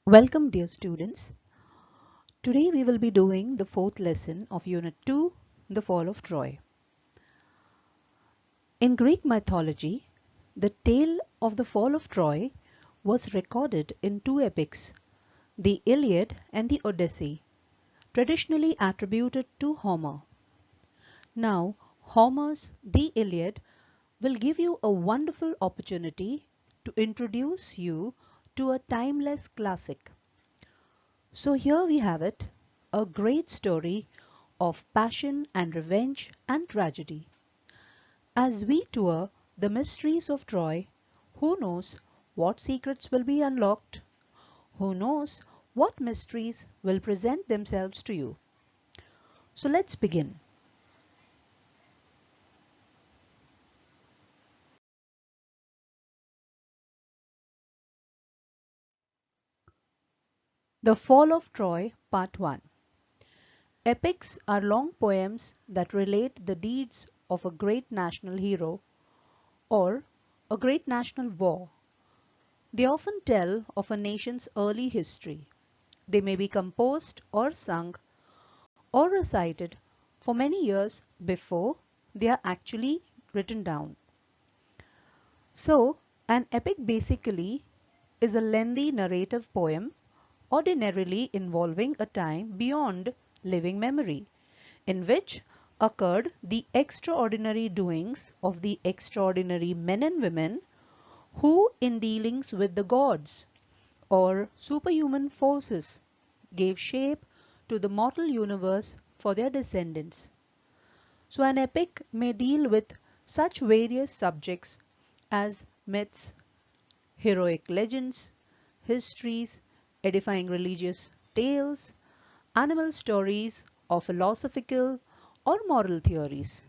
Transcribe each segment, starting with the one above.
Welcome dear students. Today we will be doing the fourth lesson of Unit 2, The Fall of Troy. In Greek mythology, the tale of the fall of Troy was recorded in two epics, the Iliad and the Odyssey, traditionally attributed to Homer. Now, Homer's The Iliad will give you a wonderful opportunity to introduce you to a timeless classic. So here we have it, a great story of passion and revenge and tragedy. As we tour the mysteries of Troy, who knows what secrets will be unlocked? Who knows what mysteries will present themselves to you? So let's begin. The Fall of Troy, Part 1. Epics are long poems that relate the deeds of a great national hero or a great national war. They often tell of a nation's early history. They may be composed or sung or recited for many years before they are actually written down. So, an epic basically is a lengthy narrative poem, ordinarily involving a time beyond living memory, in which occurred the extraordinary doings of the extraordinary men and women who, in dealings with the gods or superhuman forces, gave shape to the mortal universe for their descendants. So an epic may deal with such various subjects as myths, heroic legends, histories, edifying religious tales, animal stories, or philosophical or moral theories.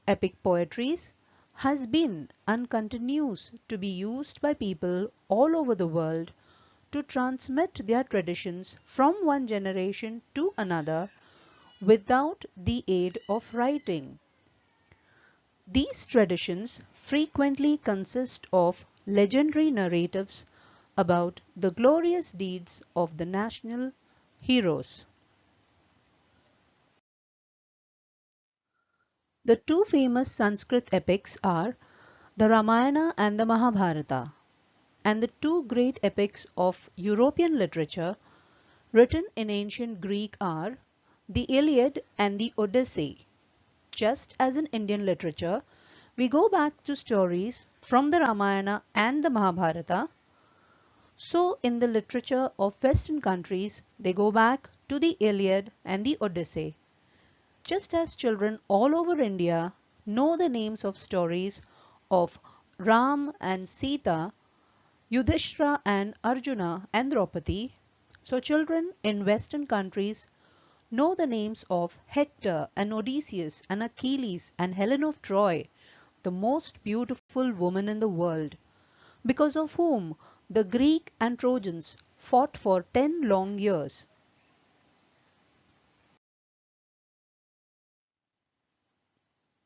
Epic poetries has been and continues to be used by people all over the world to transmit their traditions from one generation to another without the aid of writing. These traditions frequently consist of legendary narratives about the glorious deeds of the national heroes. The two famous Sanskrit epics are the Ramayana and the Mahabharata, and the two great epics of European literature written in ancient Greek are the Iliad and the Odyssey. Just as in Indian literature, we go back to stories from the Ramayana and the Mahabharata, so in the literature of Western countries, they go back to the Iliad and the Odyssey. Just as children all over India know the names of stories of Ram and Sita, Yudhishthira and Arjuna and Draupadi, so children in Western countries know the names of Hector and Odysseus and Achilles and Helen of Troy, the most beautiful woman in the world, because of whom the Greek and Trojans fought for 10 long years.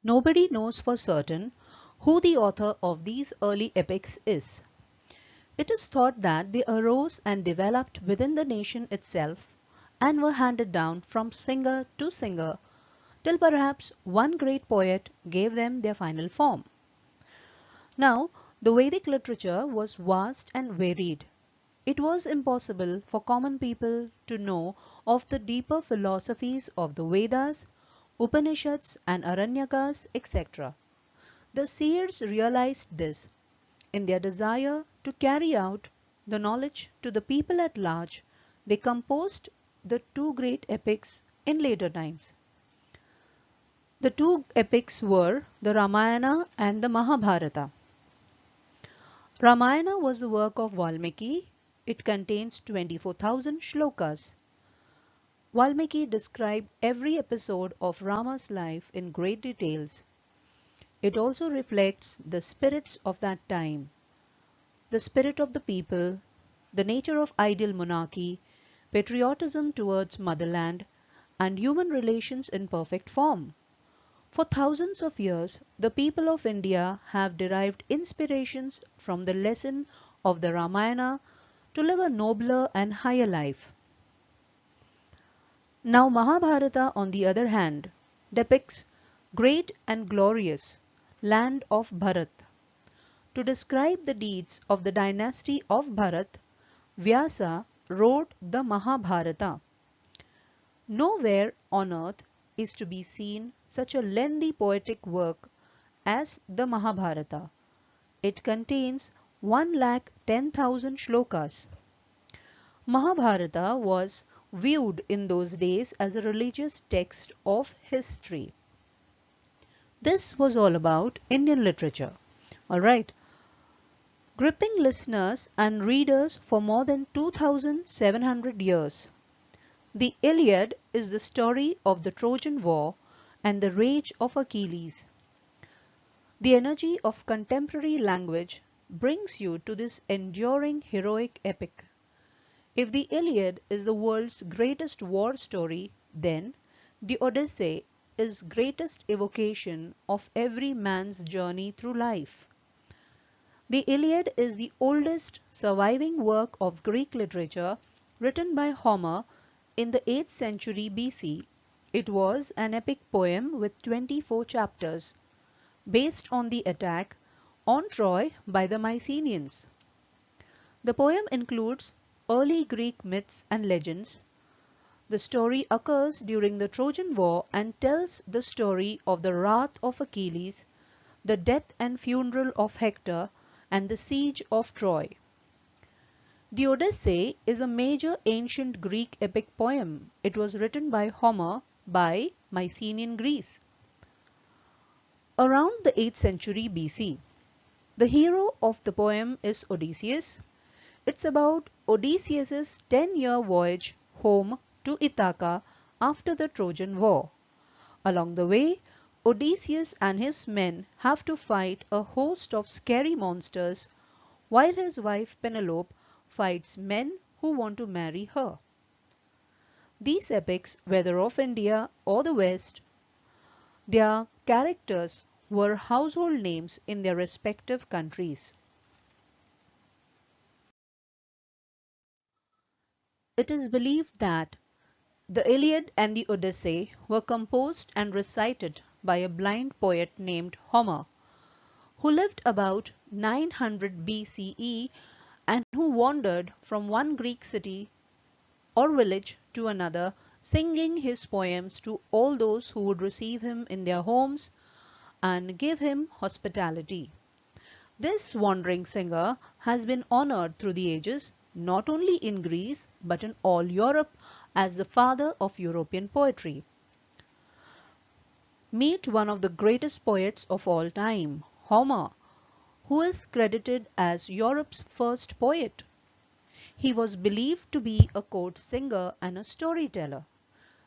Nobody knows for certain who the author of these early epics is. It is thought that they arose and developed within the nation itself and were handed down from singer to singer till perhaps one great poet gave them their final form. Now, the Vedic literature was vast and varied. It was impossible for common people to know of the deeper philosophies of the Vedas, Upanishads and Aranyakas, etc. The seers realized this. In their desire to carry out the knowledge to the people at large, they composed the two great epics in later times. The two epics were the Ramayana and the Mahabharata. Ramayana was the work of Valmiki. It contains 24,000 shlokas. Valmiki described every episode of Rama's life in great details. It also reflects the spirits of that time, the spirit of the people, the nature of ideal monarchy, patriotism towards motherland, and human relations in perfect form. For thousands of years, the people of India have derived inspirations from the lesson of the Ramayana to live a nobler and higher life. Now Mahabharata, on the other hand, depicts great and glorious land of Bharat. To describe the deeds of the dynasty of Bharat, Vyasa wrote the Mahabharata. Nowhere on earth is to be seen such a lengthy poetic work as the Mahabharata. It contains 110,000 shlokas. Mahabharata was viewed in those days as a religious text of history. This was all about Indian literature. Alright, gripping listeners and readers for more than 2700 years. The Iliad is the story of the Trojan War and the rage of Achilles. The energy of contemporary language brings you to this enduring heroic epic. If the Iliad is the world's greatest war story, then the Odyssey is greatest evocation of every man's journey through life. The Iliad is the oldest surviving work of Greek literature written by Homer in the 8th century BC. It was an epic poem with 24 chapters, based on the attack on Troy by the Mycenaeans. The poem includes early Greek myths and legends. The story occurs during the Trojan War and tells the story of the wrath of Achilles, the death and funeral of Hector, and the siege of Troy. The Odyssey is a major ancient Greek epic poem. It was written by Homer by Mycenaean Greece around the 8th century BC. The hero of the poem is Odysseus. It's about Odysseus's 10-year voyage home to Ithaca after the Trojan War. Along the way, Odysseus and his men have to fight a host of scary monsters, while his wife Penelope fights men who want to marry her. These epics, whether of India or the West, their characters were household names in their respective countries. It is believed that the Iliad and the Odyssey were composed and recited by a blind poet named Homer, who lived about 900 BCE and who wandered from one Greek city or village to another, singing his poems to all those who would receive him in their homes and give him hospitality. This wandering singer has been honored through the ages, not only in Greece but in all Europe, as the father of European poetry. Meet one of the greatest poets of all time, Homer, who is credited as Europe's first poet. He was believed to be a court singer and a storyteller.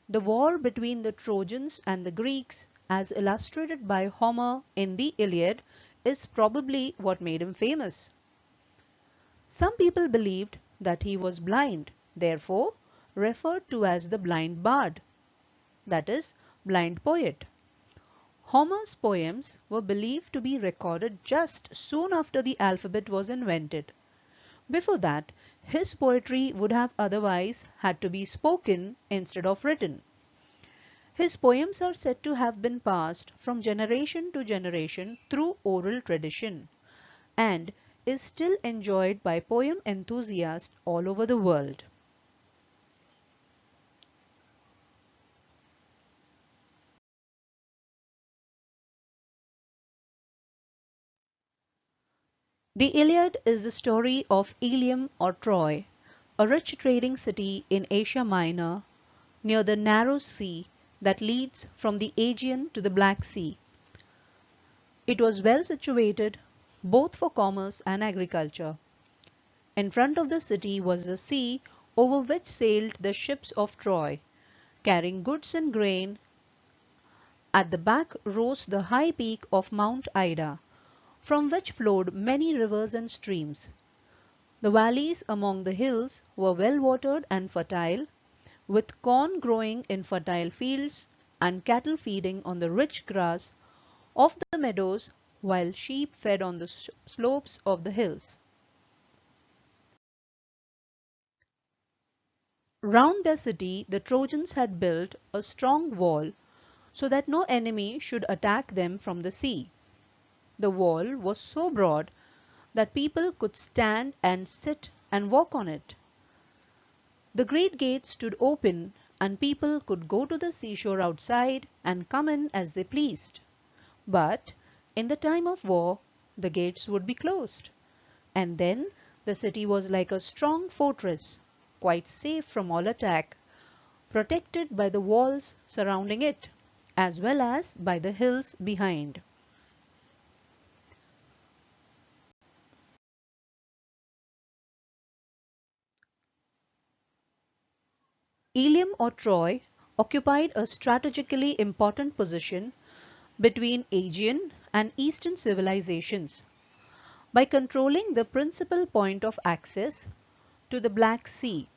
The war between the Trojans and the Greeks, as illustrated by Homer in the Iliad, is probably what made him famous. Some people believed that he was blind, therefore referred to as the blind bard, that is, blind poet. Homer's poems were believed to be recorded just soon after the alphabet was invented. Before that, his poetry would have otherwise had to be spoken instead of written. His poems are said to have been passed from generation to generation through oral tradition and is still enjoyed by poem enthusiasts all over the world. The Iliad is the story of Ilium or Troy, a rich trading city in Asia Minor near the narrow sea that leads from the Aegean to the Black Sea. It was well situated both for commerce and agriculture. In front of the city was the sea over which sailed the ships of Troy, carrying goods and grain. At the back rose the high peak of Mount Ida, from which flowed many rivers and streams. The valleys among the hills were well watered and fertile, with corn growing in fertile fields and cattle feeding on the rich grass of the meadows, while sheep fed on the slopes of the hills. Round their city, the Trojans had built a strong wall so that no enemy should attack them from the sea. The wall was so broad that people could stand and sit and walk on it. The great gates stood open and people could go to the seashore outside and come in as they pleased. But in the time of war, the gates would be closed. And then the city was like a strong fortress, quite safe from all attack, protected by the walls surrounding it, as well as by the hills behind. Ilium or Troy occupied a strategically important position between Aegean and Eastern civilizations by controlling the principal point of access to the Black Sea.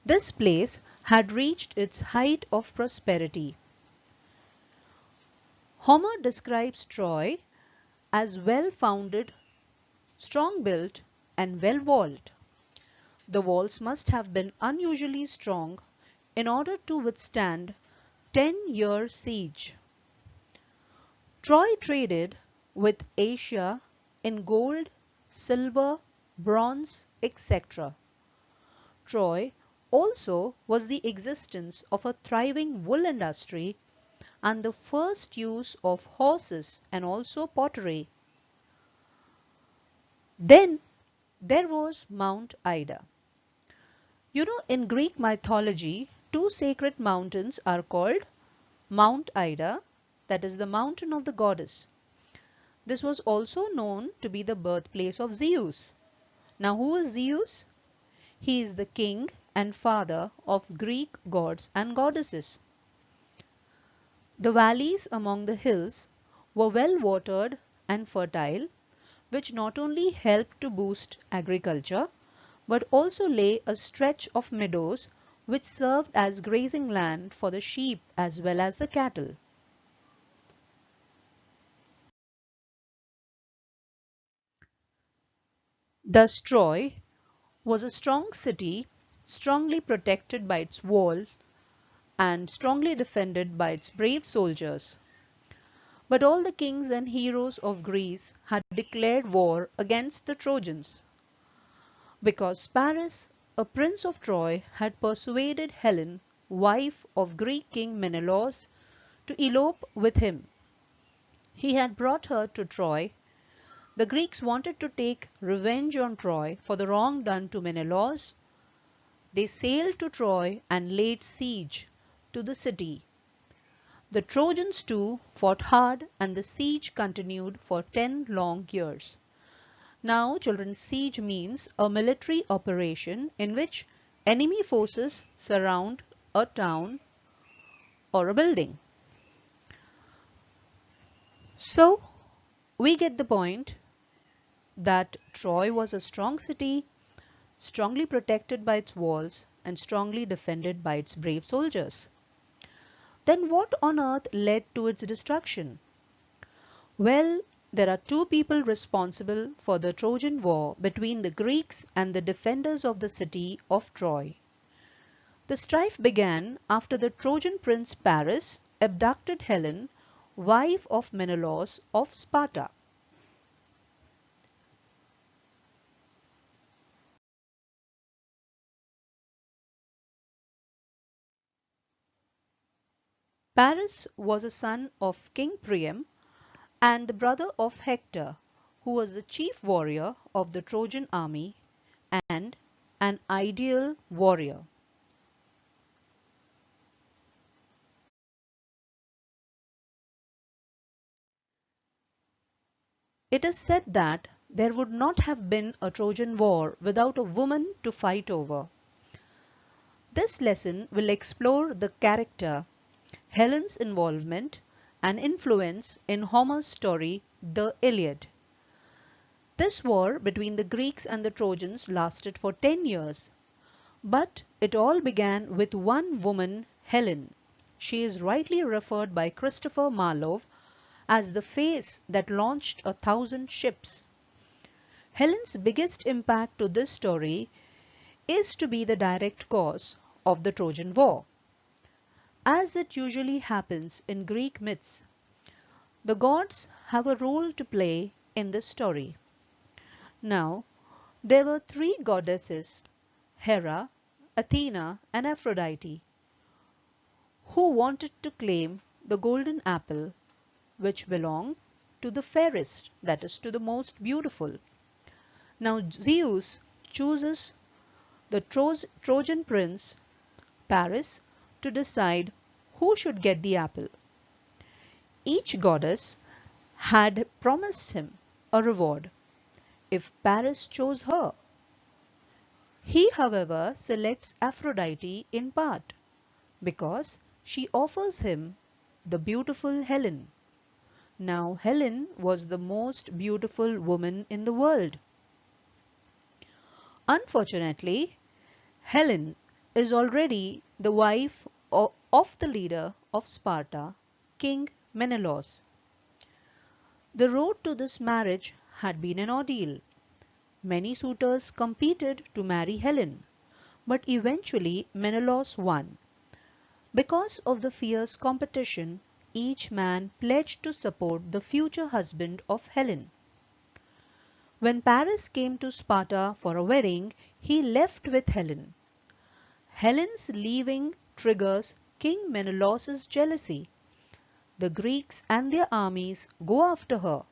This place had reached its height of prosperity. Homer describes Troy as well-founded, strong-built, and well-walled. The walls must have been unusually strong in order to withstand 10-year siege. Troy traded with Asia in gold, silver, bronze, etc. Troy also was the existence of a thriving wool industry and the first use of horses and also pottery. Then there was Mount Ida. You know, in Greek mythology, two sacred mountains are called Mount Ida, that is the mountain of the goddess. This was also known to be the birthplace of Zeus. Now, who is Zeus? He is the king and father of Greek gods and goddesses. The valleys among the hills were well watered and fertile, which not only helped to boost agriculture, but also lay a stretch of meadows which served as grazing land for the sheep as well as the cattle. Thus Troy was a strong city, strongly protected by its walls and strongly defended by its brave soldiers. But all the kings and heroes of Greece had declared war against the Trojans, because Paris, a prince of Troy, had persuaded Helen, wife of Greek king Menelaus, to elope with him. He had brought her to Troy. The Greeks wanted to take revenge on Troy for the wrong done to Menelaus. They sailed to Troy and laid siege to the city. The Trojans too fought hard and the siege continued for 10 long years. Now, children, siege means a military operation in which enemy forces surround a town or a building. So, we get the point that Troy was a strong city, strongly protected by its walls and strongly defended by its brave soldiers. Then what on earth led to its destruction? Well, there are two people responsible for the Trojan War between the Greeks and the defenders of the city of Troy. The strife began after the Trojan prince Paris abducted Helen, wife of Menelaus of Sparta. Paris was a son of King Priam and the brother of Hector, who was the chief warrior of the Trojan army and an ideal warrior. It is said that there would not have been a Trojan War without a woman to fight over. This lesson will explore the character, Helen's involvement and influence in Homer's story, the Iliad. This war between the Greeks and the Trojans lasted for 10 years, but it all began with one woman, Helen. She is rightly referred by Christopher Marlowe as the face that launched 1,000 ships. Helen's biggest impact to this story is to be the direct cause of the Trojan War. As it usually happens in Greek myths, the gods have a role to play in this story. Now, there were three goddesses, Hera, Athena, and Aphrodite, who wanted to claim the golden apple, which belonged to the fairest, that is, to the most beautiful. Now, Zeus chooses the Trojan prince, Paris, to decide who should get the apple. Each goddess had promised him a reward if Paris chose her. He, however, selects Aphrodite in part because she offers him the beautiful Helen. Now, Helen was the most beautiful woman in the world. Unfortunately, Helen is already the wife of the leader of Sparta, King Menelaus. The road to this marriage had been an ordeal. Many suitors competed to marry Helen, but eventually Menelaus won. Because of the fierce competition, each man pledged to support the future husband of Helen. When Paris came to Sparta for a wedding, he left with Helen. Helen's leaving triggers King Menelaus's jealousy. The Greeks and their armies go after her.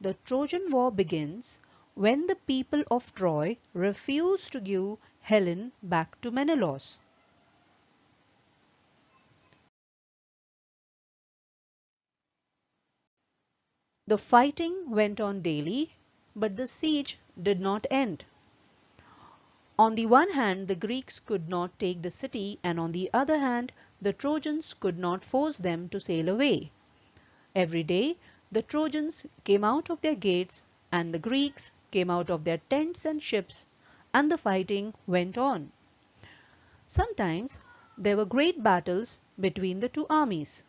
The Trojan War begins when the people of Troy refuse to give Helen back to Menelaus. The fighting went on daily, but the siege did not end. On the one hand, the Greeks could not take the city, and on the other hand, the Trojans could not force them to sail away. Every day, the Trojans came out of their gates, and the Greeks came out of their tents and ships, and the fighting went on. Sometimes there were great battles between the two armies.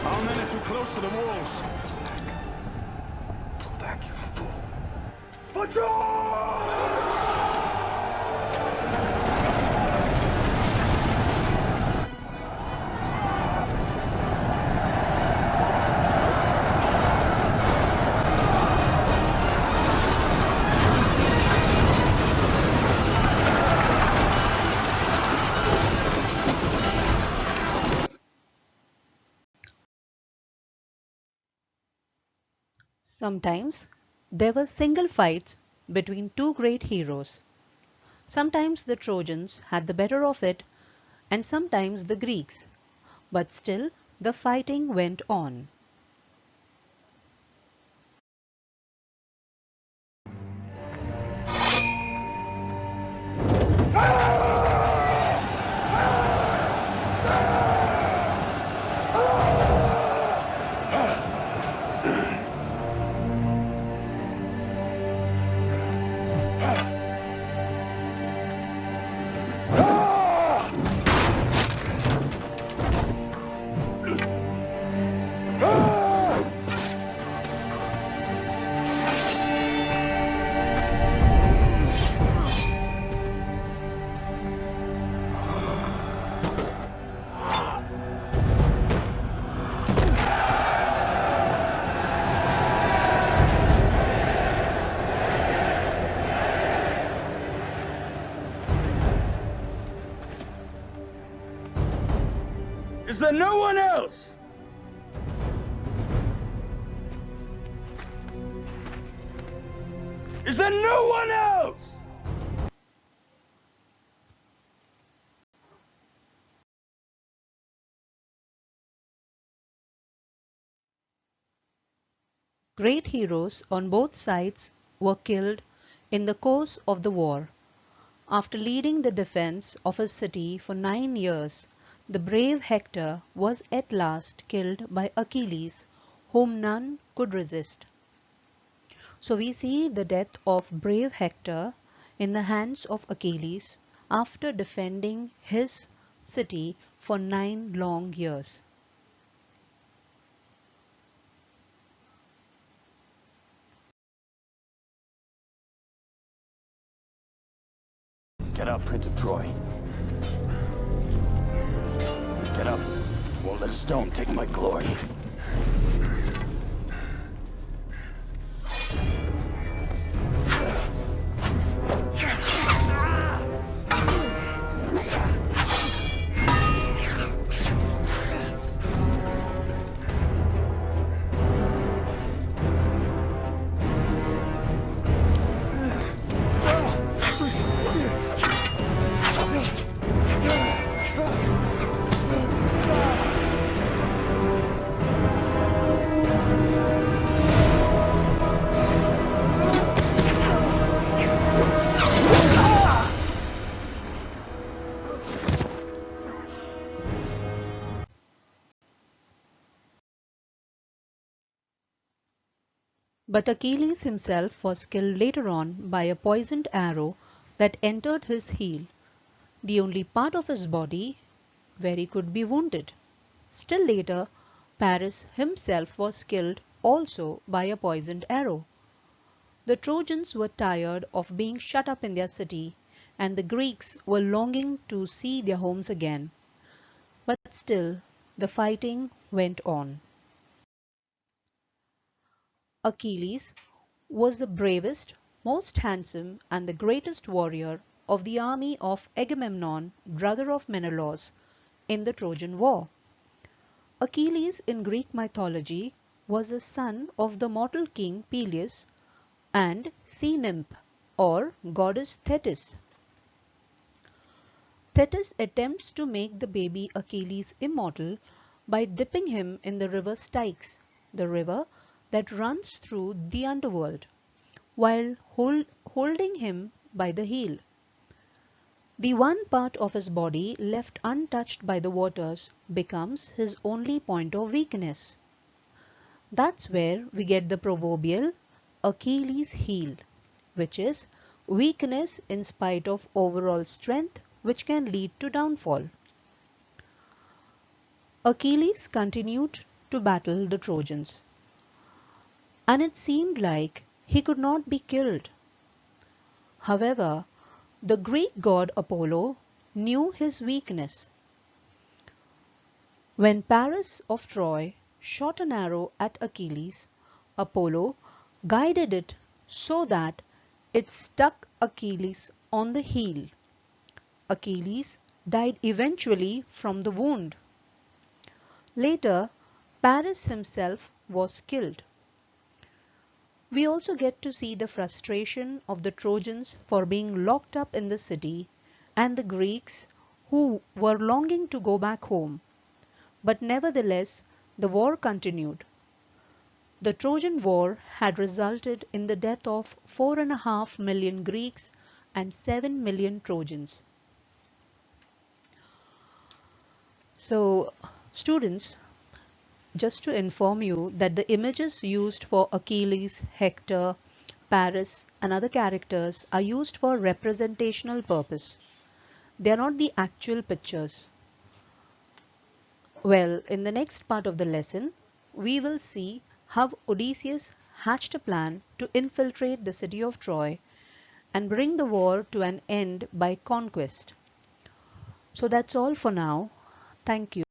Our men are too close to the walls. Pull back, you fool. Sometimes there were single fights between two great heroes. Sometimes the Trojans had the better of it, and sometimes the Greeks, but still the fighting went on. Is there no one else? Is there no one else? Great heroes on both sides were killed in the course of the war. After leading the defense of his city for 9 years, the brave Hector was at last killed by Achilles, whom none could resist. So we see the death of brave Hector in the hands of Achilles after defending his city for 9 long years. Get up, Prince of Troy. Get up. Won't let a stone take my glory. But Achilles himself was killed later on by a poisoned arrow that entered his heel, the only part of his body where he could be wounded. Still later, Paris himself was killed also by a poisoned arrow. The Trojans were tired of being shut up in their city, and the Greeks were longing to see their homes again. But still, the fighting went on. Achilles was the bravest, most handsome, and the greatest warrior of the army of Agamemnon, brother of Menelaus, in the Trojan War. Achilles in Greek mythology was the son of the mortal king Peleus and sea nymph or goddess Thetis. Thetis attempts to make the baby Achilles immortal by dipping him in the river Styx, the river that runs through the underworld, while holding him by the heel. The one part of his body left untouched by the waters becomes his only point of weakness. That's where we get the proverbial Achilles heel, which is weakness in spite of overall strength, which can lead to downfall. Achilles continued to battle the Trojans, and it seemed like he could not be killed. However, the Greek god Apollo knew his weakness. When Paris of Troy shot an arrow at Achilles, Apollo guided it so that it struck Achilles on the heel. Achilles died eventually from the wound. Later, Paris himself was killed. We also get to see the frustration of the Trojans for being locked up in the city and the Greeks who were longing to go back home. But nevertheless, the war continued. The Trojan War had resulted in the death of 4.5 million Greeks and 7 million Trojans. So, students, just to inform you that the images used for Achilles, Hector, Paris and other characters are used for representational purpose. They are not the actual pictures. Well, in the next part of the lesson, we will see how Odysseus hatched a plan to infiltrate the city of Troy and bring the war to an end by conquest. So that's all for now. Thank you.